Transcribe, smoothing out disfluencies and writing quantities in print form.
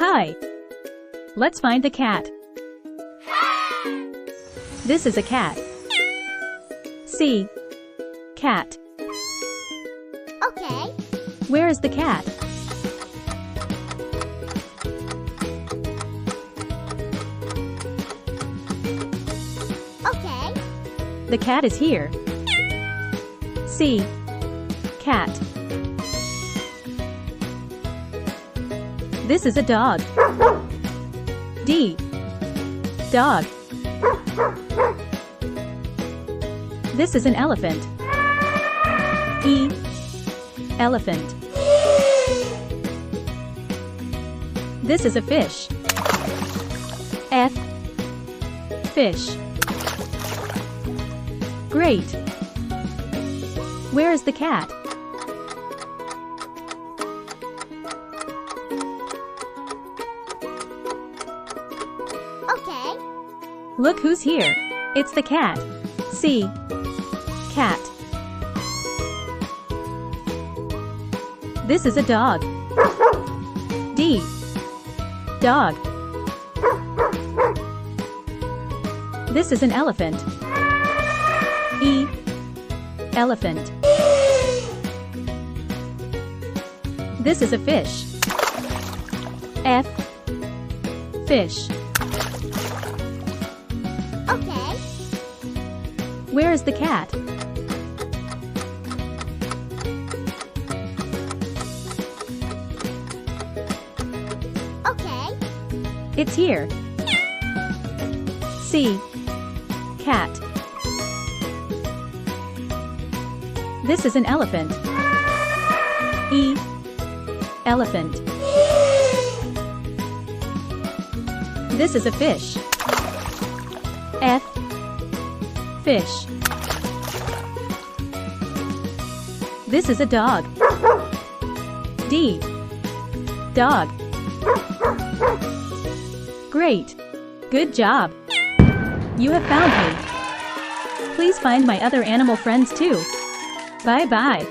Hi. Let's find the cat. This is a cat. C. Cat. Okay. Where is the cat? Okay. The cat is here. C. Cat. This is a dog. D. Dog. This is an elephant. E. Elephant. This is a fish. F. Fish. Great. Where is the cat? Okay. Look who's here. It's the cat. C. Cat. This is a dog. D. Dog. This is an elephant. E. Elephant. This is a fish. F. Fish. Okay. Where is the cat? Okay. It's here. C. Cat. This is an elephant. E. Elephant. This is a fish. F. Fish. This is a dog. D. Dog. Great. Good job. You have found me. Please find my other animal friends too. Bye-bye.